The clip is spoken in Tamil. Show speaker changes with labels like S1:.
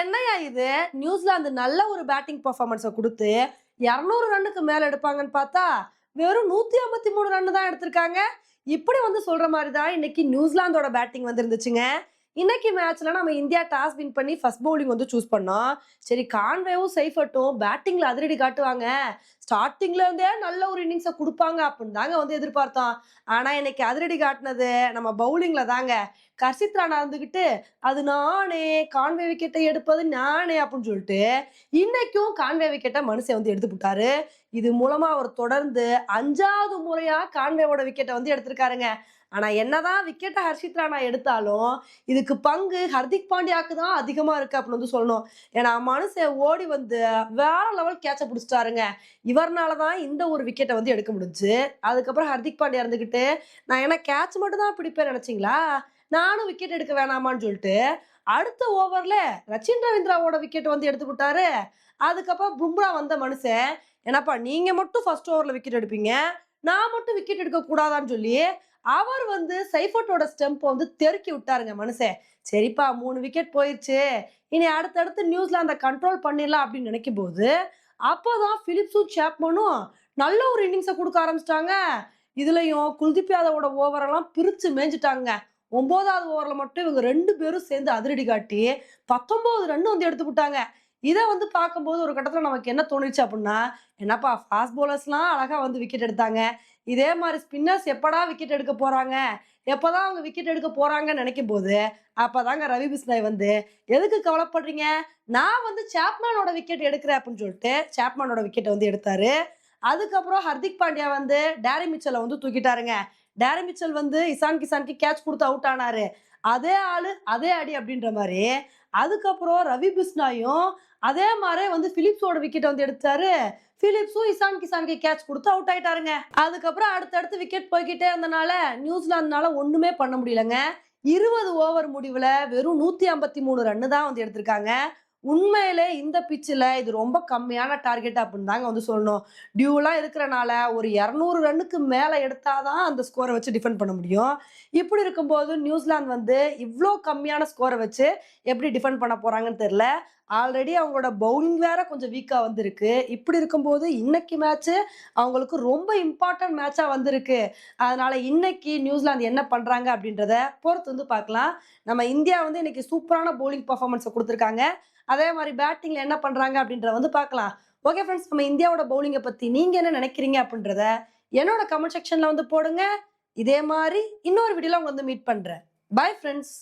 S1: என்னய்யா இது? நியூசிலாந்து நல்ல ஒரு பேட்டிங் பெர்ஃபார்மன்ஸ குடுத்து 200 ரன்னுக்கு மேல எடுப்பாங்கன்னு பார்த்தா, வெறும் 153 ரன் தான் எடுத்திருக்காங்க. இப்படி வந்து சொல்ற மாரி தான் இன்னைக்கு நியூசிலாந்தோட பேட்டிங் வந்து இருந்துச்சுங்க. இன்னைக்கு மேட்ச்ல நம்ம இந்தியா டாஸ் வின் பண்ணி ஃபர்ஸ்ட் பவுலிங் வந்து சூஸ் பண்ணோம். சரி கான்வேவும், செய்ஃபர்ட்டும் பேட்டிங்ல அதிரடி காட்டுவாங்க. ஸ்டார்ட்டிங்ல இருந்தே நல்ல ஒரு இன்னிங்ஸ குடுப்பாங்க அப்படின்னு தாங்க வந்து எதிர்பார்த்தோம். ஆனா இன்னைக்கு அதிரடி காட்டுனது நம்ம பவுலிங்ல தாங்க. கர்ஷித் ராணா இருந்துகிட்டு, அது நானே, கான்வே விக்கெட்ட எடுப்பது நானே அப்படின்னு சொல்லிட்டு, இன்னைக்கும் கான்வே விக்கெட்ட மனுஷன் வந்து எடுத்துப்புட்டாரு. இது மூலமா அவர் தொடர்ந்து 5வது முறையா கான்வேவோட விக்கெட்ட வந்து எடுத்திருக்காருங்க. ஆனா என்னதான் விக்கெட்ட ஹர்ஷித் ராணா எடுத்தாலும், இதுக்கு பங்கு ஹர்திக் பாண்டியாக்கு தான் அதிகமா இருக்கு அப்படின்னு வந்து சொல்லணும். ஏன்னா மனுஷன் ஓடி வந்து வேற லெவல் கேட்ச புடிச்சுட்டாருங்க. இவர்னால தான் இந்த ஒரு விக்கெட்ட வந்து எடுக்க முடிஞ்சுச்சு. அதுக்கப்புறம் ஹர்திக் பாண்டியா இருந்துகிட்டு, நான் என்ன கேட்ச் மட்டும் தான் பிடிப்பேன்னு நெனச்சீங்களா? நானும் விக்கெட் எடுக்க வேணாமான்னு சொல்லிட்டு, அடுத்த ஓவர்ல ரச்சின் ரவீந்திராவோட விக்கெட் வந்து எடுத்துப்புட்டாரு. அதுக்கப்புறம் பும்ரா வந்த மனுஷன், "என்னப்பா நீங்க மட்டும் ஃபர்ஸ்ட் ஓவர்ல விக்கெட் எடுப்பீங்க. நான் மட்டும் விக்கெட் எடுக்க கூடாதான்னு" சொல்லி, அவர் வந்து சைஃபர்ட்டோட ஸ்டெம்ப வந்து தெறுக்கி விட்டாருங்க மனுஷன். சரிப்பா 3 விக்கெட் போயிருச்சு. இனி அடுத்தடுத்து நியூசிலாந்த கண்ட்ரோல் பண்ணிடலாம் அப்படின்னு நினைக்கும்போது, அப்பதான் பிலிப்ஸும், சேப்மனும் நல்ல ஒரு இன்னிங்ஸ குடுக்க ஆரம்பிச்சுட்டாங்க. இதுலயும் குல்தீப் யாதவோட ஓவரெல்லாம் பிரிச்சு மேய்ஞ்சுட்டாங்க. 9வது ஓவர்ல மட்டும் இவங்க 2 பேரும் சேர்ந்து அதிரடி காட்டி 19 ரன் வந்து எடுத்துப்புட்டாங்க. இத வந்து பார்க்கும்போது ஒரு கட்டத்துல நமக்கு என்ன தோணுச்சு அப்டின்னா, என்னப்பா ஃபாஸ்ட் பவுலர்ஸ்லாம் அழகா வந்து விக்கெட் எடுத்தாங்க. இதே மாரி ஸ்பின்னர்ஸ் எப்படா விக்கெட் எடுக்க போறாங்க? எப்பதான் அவங்க விக்கெட் எடுக்க போறாங்கன்னு நெனைக்கும்போது, அப்பதாங்க ரவி பிஸ்னாய் வந்து, "எதுக்கு கவலைப்படுறீங்க? நான் வந்து சேப்மேனோட விக்கெட் எடுக்கிறேன்" அப்டின்னு சொல்லிட்டு சேப்மேனோட விக்கெட்ட வந்து எடுத்தாரு. அதுக்கப்புறம் ஹர்திக் பாண்டியா வந்து டேரி மிச்சல வந்து தூக்கிட்டாருங்க. டேரி மிச்சல் வந்து இசான் கிசானுக்கு கேட்ச் குடுத்து அவுட் ஆனாரு. அதே ஆளு, அதே அடி அப்டின்ற மாரி, அதுக்கப்புறம் ரவி பிஸ்னாயும் அதே மாரி வந்து பிலிப்ஸோட விக்கெட்ட வந்து எடுத்தாரு. பிலிப்ஸும் இசான் கிசானுக்கு கேட்ச் குடுத்து அவுட் ஆயிட்டாருங்க. அதுக்கப்புறம் அடுத்தடுத்து விக்கெட் போய்க்கிட்டே இருந்தனால, நியூசிலாந்துனால ஒண்ணுமே பண்ண முடியலங்க. 20 ஓவர் முடிவுல வெறும் 153 ரன்னு தான் வந்து எடுத்திருக்காங்க. உண்மையிலே இந்த பிட்ச்ல இது ரொம்ப கம்மியான டார்கெட் அப்படின்னு தாங்க வந்து சொல்லணும். டியூலாம் இருக்கிறனால ஒரு 200 ரன்னுக்கு மேல எடுத்தா தான் அந்த ஸ்கோர வச்சு டிஃபெண்ட் பண்ண முடியும். இப்படி இருக்கும்போது நியூசிலாந்து வந்து இவ்ளோ கம்மியான ஸ்கோர வச்சு எப்படி டிஃபெண்ட் பண்ண போறாங்கன்னு தெரியல. ஆல்ரெடி அவங்களோட பவுலிங் வேற கொஞ்சம் வீக்கா வந்திருக்கு. இப்படி இருக்கும்போது இன்னைக்கு மேட்ச் அவங்களுக்கு ரொம்ப இம்பார்ட்டன்ட் மேட்சா வந்திருக்கு. அதனால இன்னைக்கு நியூசிலாந்து என்ன பண்றாங்க அப்படின்றத பொறுத்து வந்து பார்க்கலாம். நம்ம இந்தியா வந்து இன்னைக்கு சூப்பரான பவுலிங் பெர்ஃபார்மன்ஸ குடுத்துருக்காங்க. அதே மாரி பேட்டிங்ல என்ன பண்றாங்க அப்படின்றத வந்து பார்க்கலாம். ஓகே ஃபிரெண்ட்ஸ், நம்ம இந்தியாவோட பவுலிங்க பத்தி நீங்க என்ன நினைக்கிறீங்க அப்படின்றத என்னோட கமெண்ட் செக்ஷன்ல வந்து போடுங்க. இதே மாரி இன்னொரு வீடியோல உங்கள வந்து மீட் பண்றேன். Bye friends.